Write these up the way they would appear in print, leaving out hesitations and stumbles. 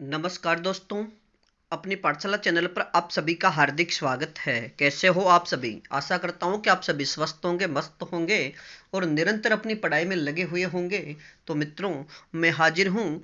नमस्कार दोस्तों, अपनी पाठशाला चैनल पर आप सभी का हार्दिक स्वागत है। कैसे हो आप सभी? आशा करता हूँ कि आप सभी स्वस्थ होंगे, मस्त होंगे और निरंतर अपनी पढ़ाई में लगे हुए होंगे। तो मित्रों, मैं हाजिर हूँ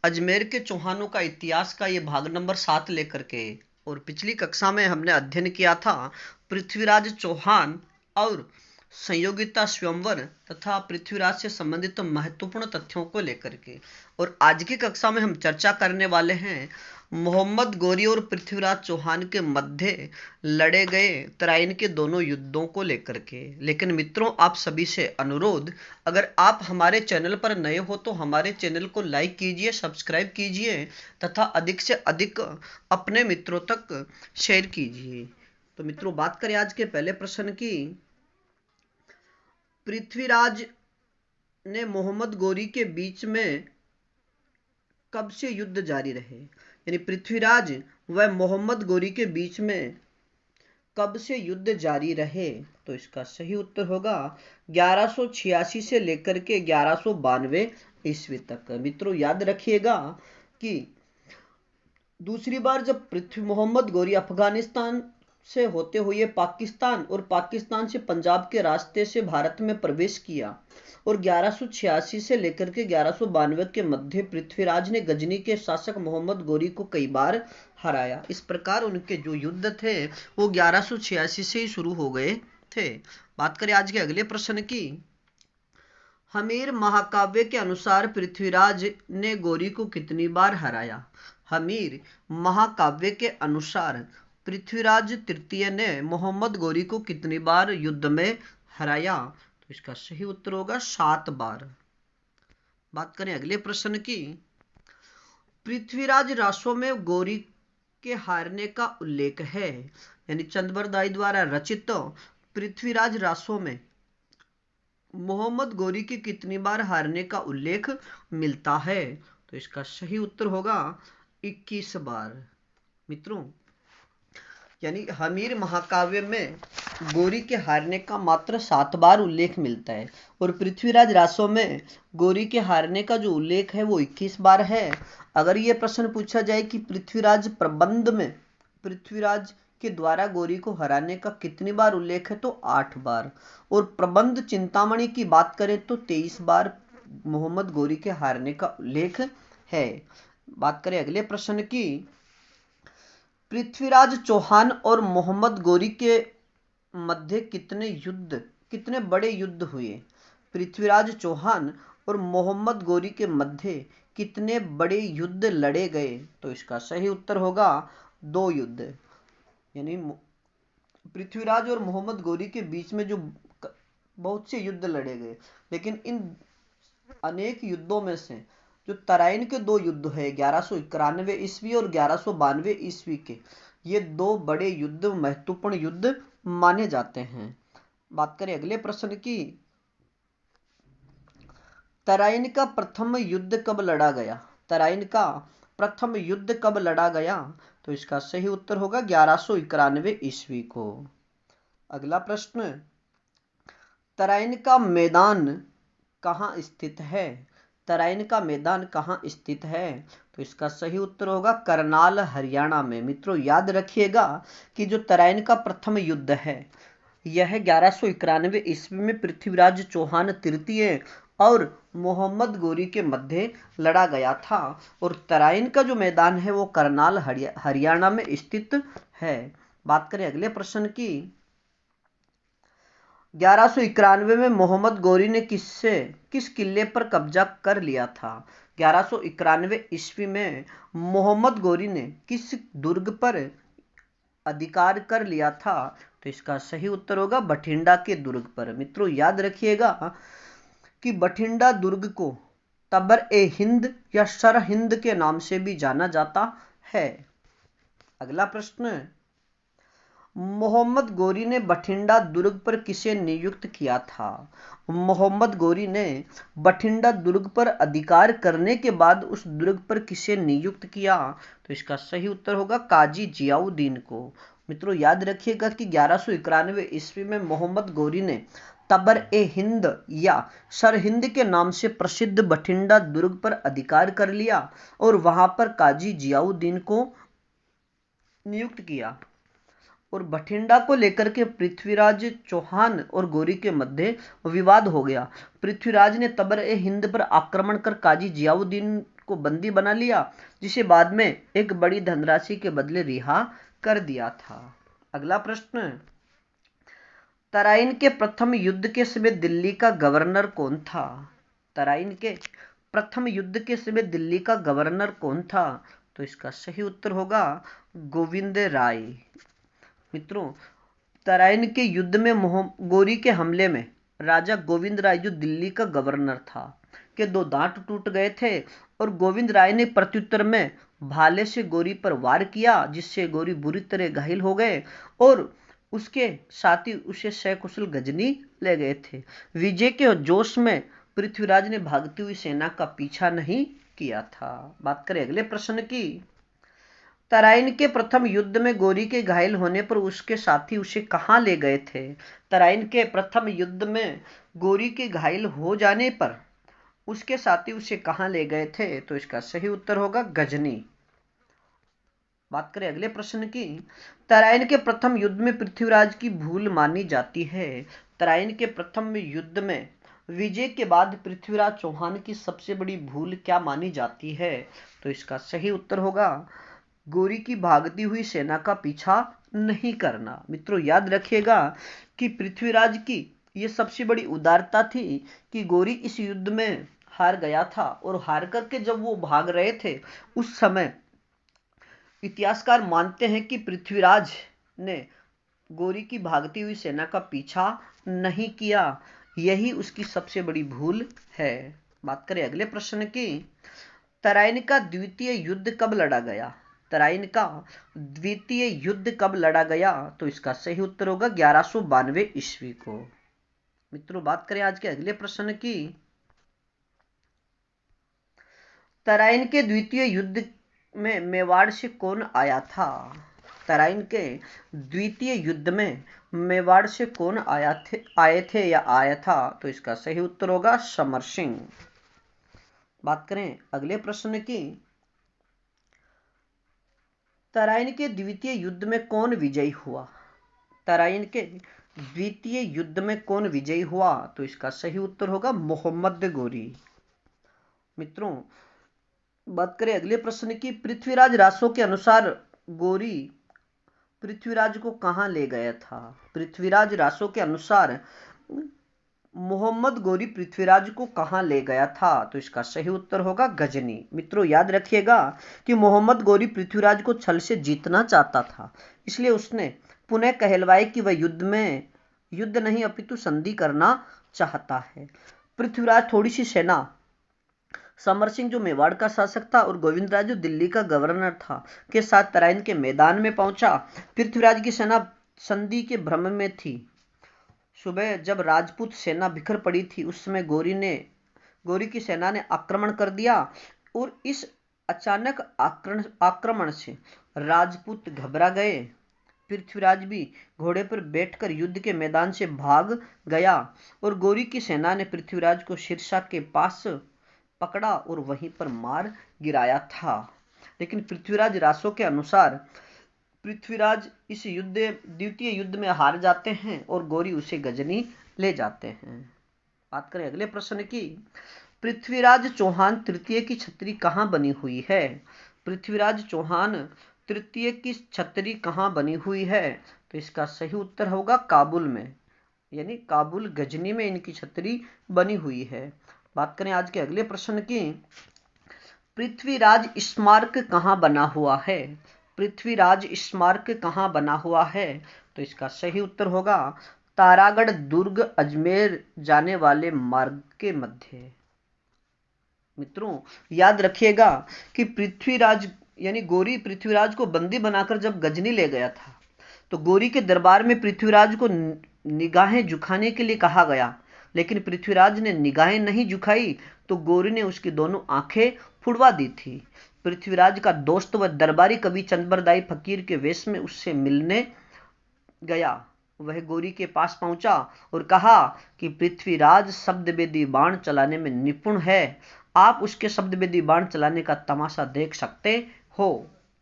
अजमेर के चौहानों का इतिहास का ये भाग नंबर 7 लेकर के। और पिछली कक्षा में हमने अध्ययन किया था पृथ्वीराज चौहान और संयोगिता स्वयंवर तथा पृथ्वीराज से संबंधित महत्वपूर्ण तथ्यों को लेकर के। और आज की कक्षा में हम चर्चा करने वाले हैं मोहम्मद गोरी और पृथ्वीराज चौहान के मध्य लड़े गए तराइन के दोनों युद्धों को लेकर के। लेकिन मित्रों, आप सभी से अनुरोध, अगर आप हमारे चैनल पर नए हो तो हमारे चैनल को लाइक कीजिए, सब्सक्राइब कीजिए तथा अधिक से अधिक अपने मित्रों तक शेयर कीजिए। तो मित्रों, बात करें आज के पहले प्रश्न की। पृथ्वीराज ने मोहम्मद गोरी के बीच में कब से युद्ध जारी रहे? यानी पृथ्वीराज व मोहम्मद गोरी के बीच में कब से युद्ध जारी रहे? तो इसका सही उत्तर होगा 1186 से लेकर के 1192 ईस्वी तक। मित्रों, याद रखिएगा कि दूसरी बार जब पृथ्वी मोहम्मद गोरी अफगानिस्तान से होते हुए पाकिस्तान और पाकिस्तान से पंजाब के रास्ते से भारत में प्रवेश किया और 1186 से लेकर के 1192 के मध्य पृथ्वीराज ने गजनी के शासक मोहम्मद गोरी को कई बार हराया। इस प्रकार उनके जो युद्ध थे वो 1186 से ही शुरू हो गए थे। बात करें आज के अगले प्रश्न की। हमीर महाकाव्य के अनुसार पृथ्वीराज ने गोरी को कितनी बार हराया? हमीर महाकाव्य के अनुसार पृथ्वीराज तृतीय ने मोहम्मद गोरी को कितनी बार युद्ध में हराया? तो इसका सही उत्तर होगा 7 बार। बात करें अगले प्रश्न की। पृथ्वीराज रासों में गोरी के हारने का उल्लेख है, यानी चंद्रबरदाई द्वारा रचित पृथ्वीराज रासों में मोहम्मद गोरी की कितनी बार हारने का उल्लेख मिलता है? तो इसका सही उत्तर होगा 21 बार। मित्रों, यानी हमीर महाकाव्य में गोरी के हारने का मात्र 7 बार उल्लेख मिलता है और पृथ्वीराज रासों में गोरी के हारने का जो उल्लेख है वो 21 बार है। अगर ये प्रश्न पूछा जाए कि पृथ्वीराज प्रबंध में पृथ्वीराज के द्वारा गोरी को हराने का कितनी बार उल्लेख है, तो 8 बार। और प्रबंध चिंतामणि की बात करें तो 23 बार मोहम्मद गोरी के हारने का उल्लेख है। बात करें अगले प्रश्न की। पृथ्वीराज चौहान और मोहम्मद गोरी के मध्य कितने बड़े युद्ध हुए? पृथ्वीराज चौहान और मोहम्मद गोरी के मध्य कितने बड़े युद्ध लड़े गए? तो इसका सही उत्तर होगा 2 युद्ध। यानी पृथ्वीराज और मोहम्मद गोरी के बीच में जो बहुत से युद्ध लड़े गए, लेकिन इन अनेक युद्धों में से जो तराइन के 2 युद्ध है 1191 ईस्वी और 1192 ईस्वी के, ये 2 बड़े युद्ध महत्वपूर्ण युद्ध माने जाते हैं। बात करें अगले प्रश्न की। तराइन का प्रथम युद्ध कब लड़ा गया? तराइन का प्रथम युद्ध कब लड़ा गया? तो इसका सही उत्तर होगा 1191 ईस्वी को। अगला प्रश्न, तराइन का मैदान कहाँ स्थित है? तराइन का मैदान कहाँ स्थित है? तो इसका सही उत्तर होगा करनाल, हरियाणा में। मित्रों, याद रखिएगा कि जो तराइन का प्रथम युद्ध है यह 1191 ईस्वी में पृथ्वीराज चौहान तृतीय और मोहम्मद गोरी के मध्य लड़ा गया था और तराइन का जो मैदान है वो करनाल, हरियाणा में स्थित है। बात करें अगले प्रश्न की। 1191 में मोहम्मद गोरी ने किस किले पर कब्जा कर लिया था? 1191 ईस्वी में मोहम्मद गोरी ने किस दुर्ग पर अधिकार कर लिया था? तो इसका सही उत्तर होगा बठिंडा के दुर्ग पर। मित्रों, याद रखिएगा कि बठिंडा दुर्ग को तबर-ए-हिंद या सरहिंद के नाम से भी जाना जाता है। अगला प्रश्न, मोहम्मद गोरी ने बठिंडा दुर्ग पर किसे नियुक्त किया था? मोहम्मद गोरी ने बठिंडा दुर्ग पर अधिकार करने के बाद उस दुर्ग पर किसे नियुक्त किया? तो इसका सही उत्तर होगा काजी जियाउद्दीन को। मित्रों, याद रखिएगा कि 1191 ईस्वी में मोहम्मद गोरी ने तबर ए हिंद या सरहिंद के नाम से प्रसिद्ध बठिंडा दुर्ग पर अधिकार कर लिया और वहां पर काजी जियाउद्दीन को नियुक्त किया। और बठिंडा को लेकर के पृथ्वीराज चौहान और गौरी के मध्य विवाद हो गया। पृथ्वीराज ने तबर ए हिंद पर आक्रमण कर काजी जियाउद्दीन को बंदी बना लिया, जिसे बाद में एक बड़ी धनराशि के बदले रिहा कर दिया था। अगला प्रश्न, तराइन के प्रथम युद्ध के समय दिल्ली का गवर्नर कौन था? तराइन के प्रथम युद्ध के समय दिल्ली का गवर्नर कौन था? तो इसका सही उत्तर होगा गोविंद राय। मित्रों, तराइन के युद्ध में गौरी के हमले में राजा गोविंद राय, जो दिल्ली का गवर्नर था, के दो दांत टूट गए थे और गोविंद राय ने प्रत्युत्तर में भाले से गौरी पर वार किया, जिससे गौरी बुरी तरह घायल हो गए और उसके साथी उसे सकुशल गजनी ले गए थे। विजय के जोश में पृथ्वीराज ने भागती हुई सेना का पीछा नहीं किया था। बात करें अगले प्रश्न की, तराइन के प्रथम युद्ध में गौरी के घायल होने पर उसके साथी उसे कहां ले गए थे? तराइन के प्रथम युद्ध में गौरी के घायल हो जाने पर उसके साथी उसे कहां ले गए थे? तो इसका सही उत्तर होगा गजनी। बात करें अगले प्रश्न की, तराइन के प्रथम युद्ध में पृथ्वीराज की भूल मानी जाती है। तराइन के प्रथम युद्ध में विजय के बाद पृथ्वीराज चौहान की सबसे बड़ी भूल क्या मानी जाती है? तो इसका सही उत्तर होगा गौरी की भागती हुई सेना का पीछा नहीं करना। मित्रों, याद रखिएगा कि पृथ्वीराज की यह सबसे बड़ी उदारता थी कि गौरी इस युद्ध में हार गया था और हार करके जब वो भाग रहे थे उस समय इतिहासकार मानते हैं कि पृथ्वीराज ने गौरी की भागती हुई सेना का पीछा नहीं किया। यही उसकी सबसे बड़ी भूल है। बात करें अगले प्रश्न की, तराइन का द्वितीय युद्ध कब लड़ा गया? तराइन का द्वितीय युद्ध कब लड़ा गया? तो इसका सही उत्तर होगा 1192 ईस्वी को। मित्रों, बात करें आज के अगले प्रश्न की, तराइन के द्वितीय युद्ध में मेवाड़ से कौन आया था? तराइन के द्वितीय युद्ध में मेवाड़ से कौन आए थे या आया था? तो इसका सही उत्तर होगा समर सिंह। बात करें अगले प्रश्न की, तराइन के द्वितीय युद्ध में कौन विजयी हुआ? तराइन के द्वितीय युद्ध में कौन विजयी हुआ? तो इसका सही उत्तर होगा मोहम्मद गौरी। मित्रों, बात करें अगले प्रश्न की, पृथ्वीराज रासो के अनुसार गौरी पृथ्वीराज को कहां ले गया था? पृथ्वीराज रासो के अनुसार मोहम्मद गौरी पृथ्वीराज को कहां ले गया था? तो इसका सही उत्तर होगा गजनी। मित्रों, याद रखिएगा कि मोहम्मद गौरी पृथ्वीराज को छल से जीतना चाहता था, इसलिए उसने पुनः कहलवाए कि वह युद्ध नहीं अपितु संधि करना चाहता है। पृथ्वीराज थोड़ी सी सेना, समर सिंह जो मेवाड़ का शासक था और गोविंद राय जो दिल्ली का गवर्नर था, के साथ तराइन के मैदान में पहुंचा। पृथ्वीराज की सेना संधि के भ्रम में थी। सुबह जब राजपूत सेना बिखर पड़ी थी, उस समय गौरी की सेना ने आक्रमण कर दिया और इस अचानक आक्रमण से राजपूत घबरा गए। पृथ्वीराज भी घोड़े पर बैठकर युद्ध के मैदान से भाग गया और गौरी की सेना ने पृथ्वीराज को सिरसा के पास पकड़ा और वहीं पर मार गिराया था। लेकिन पृथ्वीराज रासो के अनुसार पृथ्वीराज इस द्वितीय युद्ध में हार जाते हैं और गौरी उसे गजनी ले जाते हैं। बात करें अगले प्रश्न की, पृथ्वीराज चौहान तृतीय की छतरी कहां बनी हुई है? पृथ्वीराज चौहान तृतीय की छतरी कहां बनी हुई है? तो इसका सही उत्तर होगा काबुल में, यानी काबुल गजनी में इनकी छतरी बनी हुई है। बात करें आज के अगले प्रश्न की, पृथ्वीराज स्मारक कहां बना हुआ है? पृथ्वीराज स्मारक कहां बना हुआ है? तो इसका सही उत्तर होगा तारागढ़ दुर्ग अजमेर जाने वाले मार्ग के मध्य। मित्रों, याद रखिएगा कि पृथ्वीराज यानी गौरी पृथ्वीराज को बंदी बनाकर जब गजनी ले गया था, तो गौरी के दरबार में पृथ्वीराज को निगाहें झुकाने के लिए कहा गया, लेकिन पृथ्वीराज ने निगाहें नहीं झुकाई तो गौरी ने उसकी दोनों आंखें फुड़वा दी थी। पृथ्वीराज का दोस्त व दरबारी कवि चंद्रबरदाई फकीर के वेश में उससे मिलने गया, वह गौरी के पास पहुंचा और कहा कि पृथ्वीराज शब्दवेदी बाण चलाने में निपुण है, आप उसके शब्दवेदी बाण चलाने का तमाशा देख सकते हो।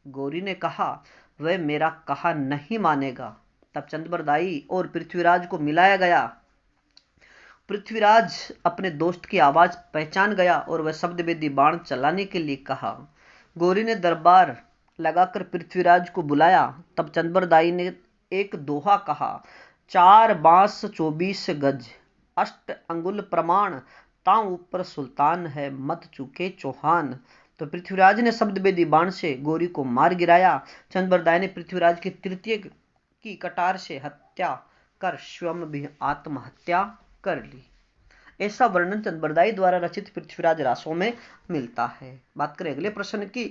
गौरी ने कहा, वह मेरा कहा नहीं मानेगा। तब चंद्रबरदाई और पृथ्वीराज को मिलाया गया। पृथ्वीराज अपने दोस्त की आवाज पहचान गया और वह शब्दवेदी बाण चलाने के लिए कहा। गौरी ने दरबार लगाकर पृथ्वीराज को बुलाया। तब चंद्रबरदाई ने एक दोहा कहा, 4 बांस 24 गज, 8 अंगुल प्रमाण, ताऊ ऊपर सुल्तान है, मत चूके चौहान। तो पृथ्वीराज ने शब्दवेदी बाण से गौरी को मार गिराया। चंद्रबरदाई ने पृथ्वीराज की तृतीय की कटार से हत्या कर स्वयं भी आत्महत्या कर ली। ऐसा वर्णन चंद्रबरदाई द्वारा रचित पृथ्वीराज रासों में मिलता है। बात करें अगले प्रश्न की।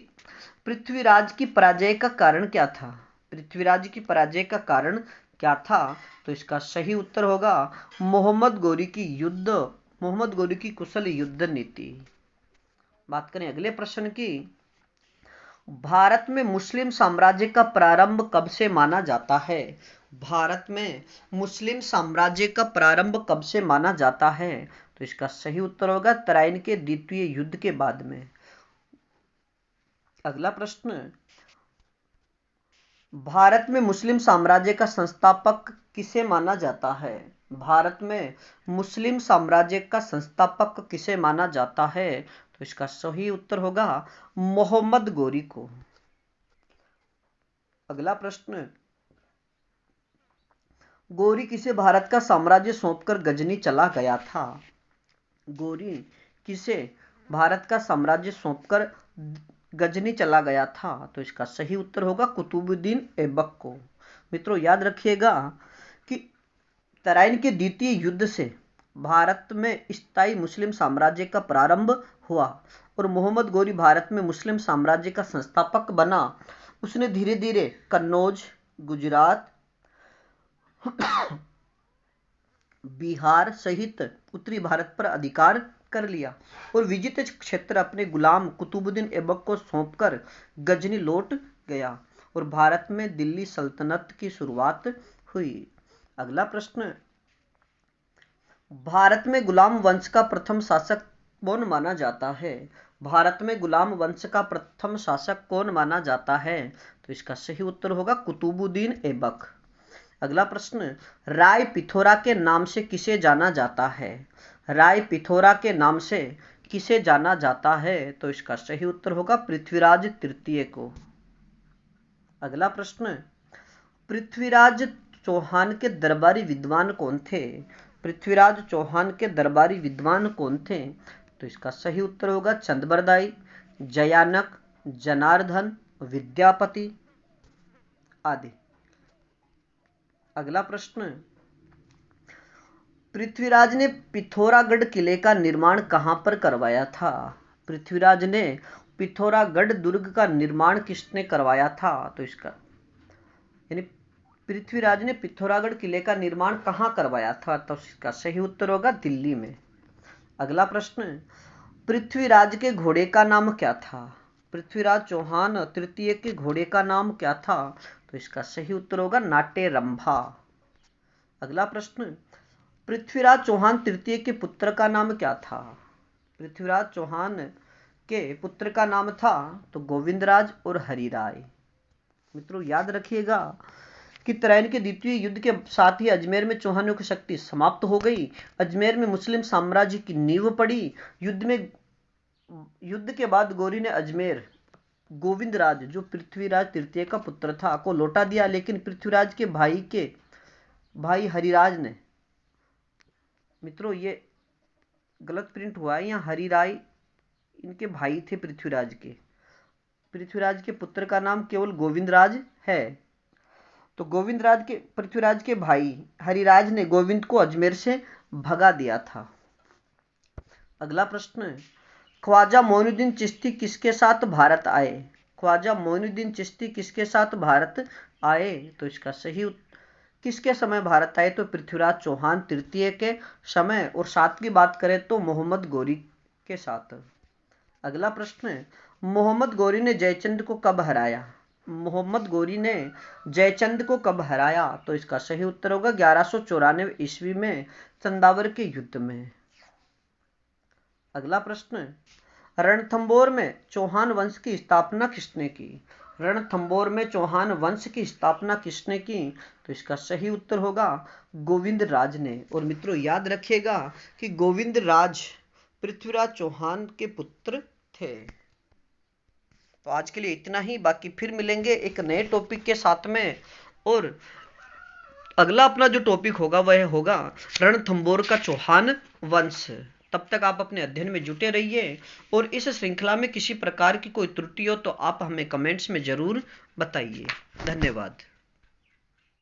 पृथ्वीराज की पराजय का कारण क्या था? पृथ्वीराज की पराजय का कारण क्या था? तो इसका सही उत्तर होगा मोहम्मद गौरी की कुशल युद्ध नीति। बात करें अगले प्रश्न की। भारत में मुस्लिम साम्राज्य का प्रारंभ कब से माना जाता है? भारत में मुस्लिम साम्राज्य का प्रारंभ कब से माना जाता है? तो इसका सही उत्तर होगा तराइन के द्वितीय युद्ध के बाद में। अगला प्रश्न, भारत में मुस्लिम साम्राज्य का संस्थापक किसे माना जाता है? भारत में मुस्लिम साम्राज्य का संस्थापक किसे माना जाता है? तो इसका सही उत्तर होगा मोहम्मद गौरी को। अगला प्रश्न, गौरी किसे भारत का साम्राज्य सौंपकर गजनी चला गया था? गौरी किसे भारत का साम्राज्य सौंपकर गजनी चला गया था? तो इसका सही उत्तर होगा कुतुबुद्दीन ऐबक को। मित्रों याद रखिएगा कि तराइन के द्वितीय युद्ध से भारत में स्थायी मुस्लिम साम्राज्य का प्रारंभ हुआ और मोहम्मद गौरी भारत में मुस्लिम साम्राज्य का संस्थापक बना। उसने धीरे धीरे कन्नौज, गुजरात, बिहार सहित उत्तरी भारत पर अधिकार कर लिया और विजित क्षेत्र अपने गुलाम कुतुबुद्दीन ऐबक को सौंपकर गजनी लौट गया और भारत में दिल्ली सल्तनत की शुरुआत हुई। अगला प्रश्न, भारत में गुलाम वंश का प्रथम शासक कौन माना जाता है? भारत में गुलाम वंश का प्रथम शासक कौन माना जाता है? तो इसका सही उत्तर होगा कुतुबुद्दीन ऐबक। अगला प्रश्न, राय पिथौरा के नाम से किसे जाना जाता है? राय पिथौरा के नाम से किसे जाना जाता है? तो इसका सही उत्तर होगा पृथ्वीराज तृतीय को। अगला प्रश्न, पृथ्वीराज चौहान के दरबारी विद्वान कौन थे? पृथ्वीराज चौहान के दरबारी विद्वान कौन थे? तो इसका सही उत्तर होगा चंद्रबरदाई, जयानक, जनार्दन, विद्यापति आदि। अगला प्रश्न, पृथ्वीराज ने पिथौरागढ़ किले का निर्माण कहां पर करवाया था? पृथ्वीराज ने पिथौरागढ़ दुर्ग का निर्माण किसने करवाया था? तो इसका यानी पृथ्वीराज ने पिथौरागढ़ किले का निर्माण कहां करवाया था? तो इसका सही उत्तर होगा दिल्ली में। अगला प्रश्न, पृथ्वीराज के घोड़े का नाम क्या था? पृथ्वीराज चौहान तृतीय के घोड़े का नाम क्या था? तो इसका सही उत्तर होगा नाट्यरंभा। अगला प्रश्न, पृथ्वीराज चौहान तृतीय के पुत्र का नाम क्या था? पृथ्वीराज चौहान के पुत्र का नाम था तो गोविंदराज और हरिराय। मित्रों याद रखिएगा कि तराइन के द्वितीय युद्ध के साथ ही अजमेर में चौहानों की शक्ति समाप्त हो गई। अजमेर में मुस्लिम साम्राज्य की नींव पड़ी। युद्ध के बाद गौरी ने अजमेर गोविंदराज जो पृथ्वीराज तृतीय का पुत्र था को लौटा दिया, लेकिन पृथ्वीराज के भाई हरिराज ने, मित्रों ये गलत प्रिंट हुआ है, यहाँ हरिराय इनके भाई थे पृथ्वीराज के। पृथ्वीराज के पुत्र का नाम केवल गोविंदराज है। तो पृथ्वीराज के भाई हरिराज ने गोविंद को अजमेर से भगा दिया था। अगला प्रश्न, ख्वाजा मोइनुद्दीन चिश्ती किसके साथ भारत आए? ख्वाजा मोइनुद्दीन चिश्ती किसके साथ भारत आए? तो इसका सही किसके समय भारत आए? तो पृथ्वीराज चौहान तृतीय के समय, और साथ की बात करें तो मोहम्मद गौरी के साथ। अगला प्रश्न, मोहम्मद गौरी ने जयचंद को कब हराया? मोहम्मद गोरी ने जयचंद को कब हराया? तो इसका सही उत्तर होगा 1194 ईस्वी में चंदावर के युद्ध में। अगला प्रश्न, रणथंबोर में चौहान वंश की स्थापना किसने की? रणथंबोर में चौहान वंश की स्थापना किसने की? तो इसका सही उत्तर होगा गोविंद राज ने। और मित्रों याद रखिएगा कि गोविंद राज पृथ्वीराज चौहान के पुत्र थे। तो आज के लिए इतना ही, बाकी फिर मिलेंगे एक नए टॉपिक के साथ में। और अगला अपना जो टॉपिक होगा वह होगा रणथंबोर का चौहान वंश। तब तक आप अपने अध्ययन में जुटे रहिए, और इस श्रृंखला में किसी प्रकार की कोई त्रुटि हो तो आप हमें कमेंट्स में जरूर बताइए। धन्यवाद।